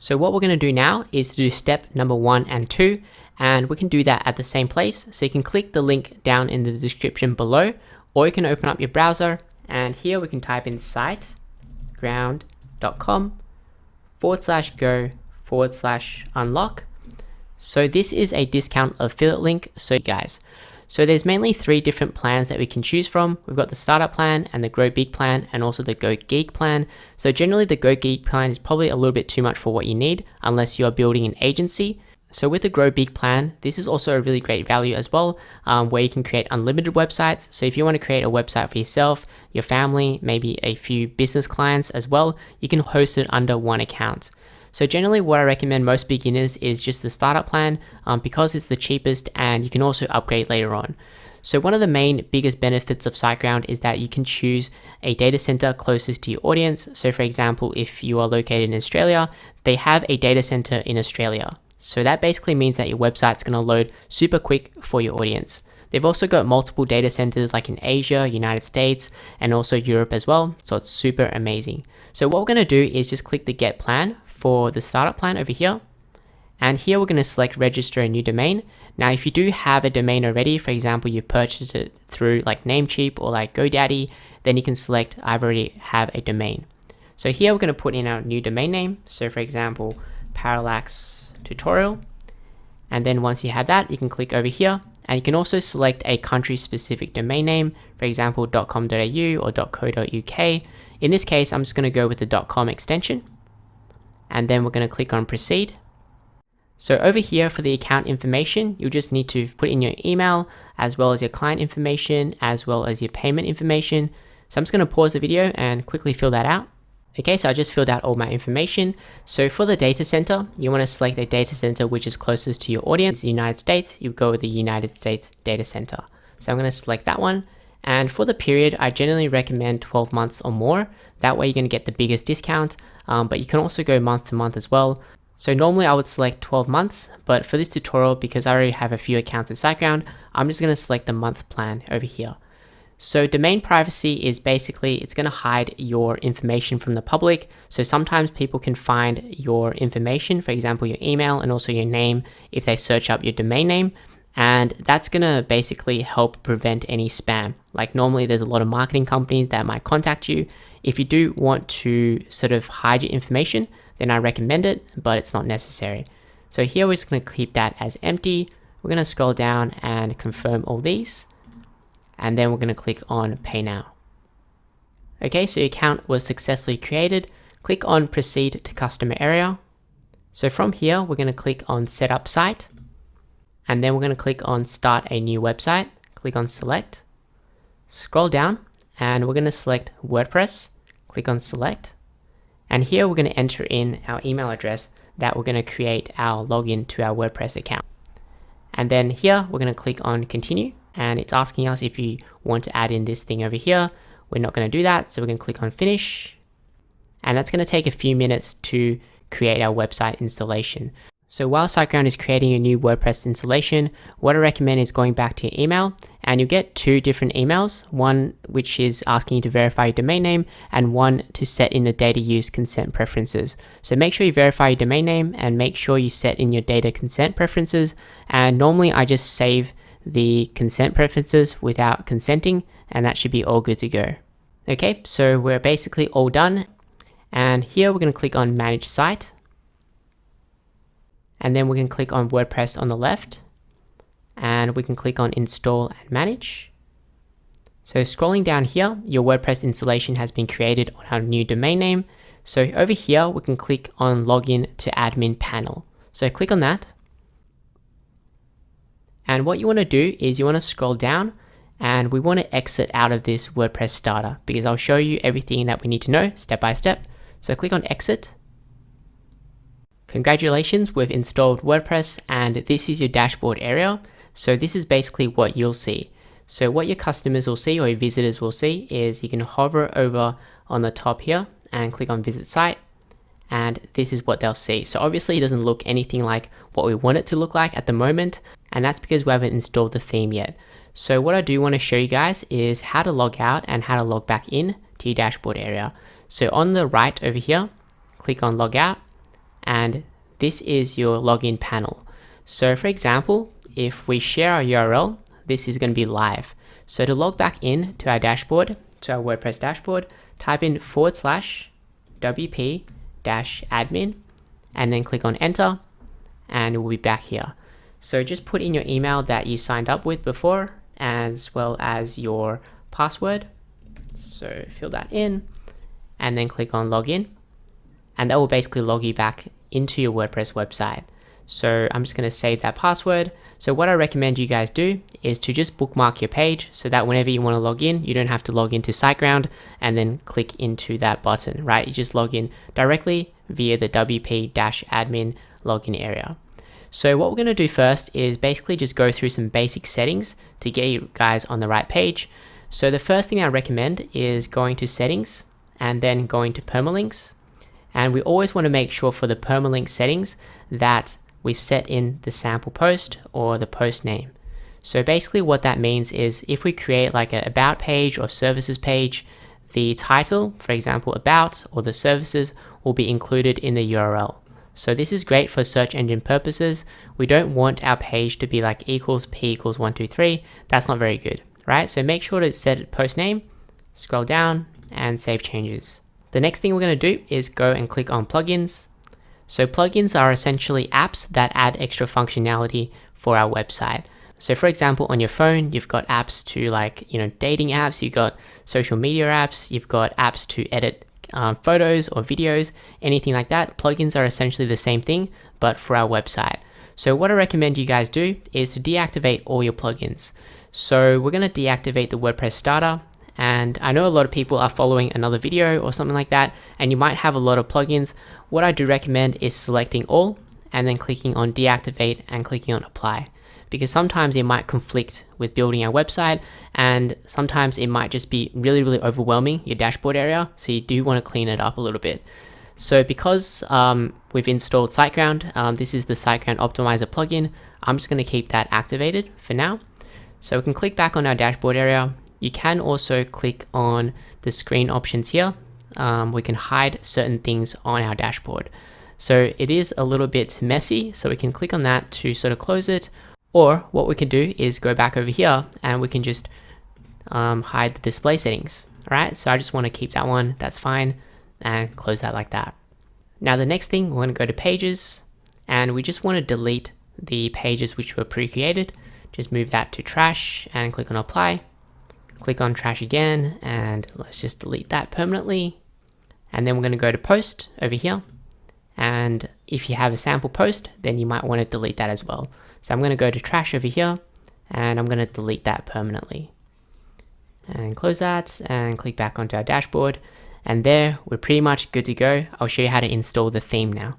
So what we're going to do now is to do step number 1 and 2, and we can do that at the same place. So you can click the link down in the description below, or you can open up your browser, and here we can type in siteground.com/go/unlock. So this is a discount affiliate link. So guys, so there's mainly 3 different plans that we can choose from. We've got the startup plan and the grow big plan and also the go geek plan. So generally the go geek plan is probably a little bit too much for what you need unless you're building an agency. So with the grow big plan, this is also a really great value as well, where you can create unlimited websites. So if you want to create a website for yourself, your family, maybe a few business clients as well, you can host it under one account. So generally what I recommend most beginners is just the startup plan because it's the cheapest and you can also upgrade later on. So one of the main biggest benefits of Siteground is that you can choose a data center closest to your audience. So for example, if you are located in Australia, they have a data center in Australia. So that basically means that your website's going to load super quick for your audience. They've also got multiple data centers like in Asia, United States, and also Europe as well. So it's super amazing. So what we're going to do is just click the get plan for the startup plan over here. And here we're going to select register a new domain. Now, if you do have a domain already, for example, you purchased it through like Namecheap or like GoDaddy, then you can select I already have a domain. So here we're going to put in our new domain name. So for example, Parallax Tutorial. And then once you have that, you can click over here and you can also select a country specific domain name, for example, .com.au or .co.uk. In this case, I'm just going to go with the .com extension. And then we're going to click on proceed. So over here for the account information, you'll just need to put in your email as well as your client information as well as your payment information. So I'm just going to pause the video and quickly fill that out. Okay, so I just filled out all my information. So for the data center, you want to select a data center which is closest to your audience, the United States. You go with the United States data center. So I'm going to select that one. And for the period, I generally recommend 12 months or more. That way you're going to get the biggest discount, but you can also go month to month as well. So normally I would select 12 months, but for this tutorial, because I already have a few accounts in Siteground, I'm just going to select the month plan over here. So domain privacy is basically, it's going to hide your information from the public. So sometimes people can find your information, for example, your email and also your name if they search up your domain name. And that's going to basically help prevent any spam. Like normally there's a lot of marketing companies that might contact you. If you do want to sort of hide your information, then I recommend it, but it's not necessary. So here we're just going to keep that as empty. We're going to scroll down and confirm all these. And then we're going to click on pay now. Okay, so your account was successfully created. Click on proceed to customer area. So from here, we're going to click on set up site. And then we're going to click on start a new website. Click on select. Scroll down and we're going to select WordPress. Click on select. And here we're going to enter in our email address that we're going to create our login to our WordPress account. And then here we're going to click on continue. And it's asking us if you want to add in this thing over here. We're not going to do that. So we're going to click on finish. And that's going to take a few minutes to create our website installation. So while Siteground is creating a new WordPress installation, what I recommend is going back to your email and you get 2 different emails, one which is asking you to verify your domain name and one to set in the data use consent preferences. So make sure you verify your domain name and make sure you set in your data consent preferences. And normally I just save the consent preferences without consenting and that should be all good to go. Okay, so we're basically all done. And here we're going to click on manage site. And then we can click on WordPress on the left and we can click on install and manage. So scrolling down here, your WordPress installation has been created on our new domain name. So over here, we can click on login to admin panel. So click on that. And what you want to do is you want to scroll down and we want to exit out of this WordPress starter because I'll show you everything that we need to know step by step. So click on exit. Congratulations, we've installed WordPress and this is your dashboard area. So this is basically what you'll see. So what your customers will see or your visitors will see is you can hover over on the top here and click on visit site. And this is what they'll see. So obviously it doesn't look anything like what we want it to look like at the moment. And that's because we haven't installed the theme yet. So what I do want to show you guys is how to log out and how to log back in to your dashboard area. So on the right over here, click on log out. and this is your login panel. So for example, if we share our URL, this is going to be live. So to log back in to our dashboard, to our WordPress dashboard, type in /wp-admin and then click on enter, and we'll be back here. So just put in your email that you signed up with before, as well as your password. So fill that in and then click on login, and that will basically log you back into your WordPress website. So I'm just going to save that password. So what I recommend you guys do is to just bookmark your page so that whenever you want to log in, you don't have to log into Siteground and then click into that button, right? You just log in directly via the WP-admin login area. So what we're going to do first is basically just go through some basic settings to get you guys on the right page. So the first thing I recommend is going to settings and then going to permalinks. And we always want to make sure for the permalink settings that we've set in the sample post or the post name. So basically what that means is if we create like an about page or services page, the title, for example, about, or the services will be included in the URL. So this is great for search engine purposes. We don't want our page to be like equals p equals 123. That's not very good, right? So make sure to set post name, scroll down and save changes. The next thing we're going to do is go and click on plugins. So plugins are essentially apps that add extra functionality for our website. So for example, on your phone, you've got apps to like, dating apps, you've got social media apps, you've got apps to edit photos or videos, anything like that. Plugins are essentially the same thing, but for our website. So what I recommend you guys do is to deactivate all your plugins. So we're going to deactivate the WordPress starter. And I know a lot of people are following another video or something like that, and you might have a lot of plugins. What I do recommend is selecting all and then clicking on deactivate and clicking on apply, because sometimes it might conflict with building our website, and sometimes it might just be really overwhelming, your dashboard area. So you do want to clean it up a little bit. So because we've installed Siteground, this is the Siteground Optimizer plugin, I'm just going to keep that activated for now. So we can click back on our dashboard area. You can also click on the screen options here. We can hide certain things on our dashboard. So it is a little bit messy, so we can click on that to sort of close it. Or what we can do is go back over here and we can just hide the display settings. All right, so I just want to keep that one, that's fine, and close that like that. Now the next thing, we're going to go to pages, and we just want to delete the pages which were pre-created. Just move that to trash and click on apply. Click on trash again, and let's just delete that permanently. And then we're going to go to post over here. And if you have a sample post, then you might want to delete that as well. So I'm going to go to trash over here, and I'm going to delete that permanently. And close that and click back onto our dashboard. And there, we're pretty much good to go. I'll show you how to install the theme now.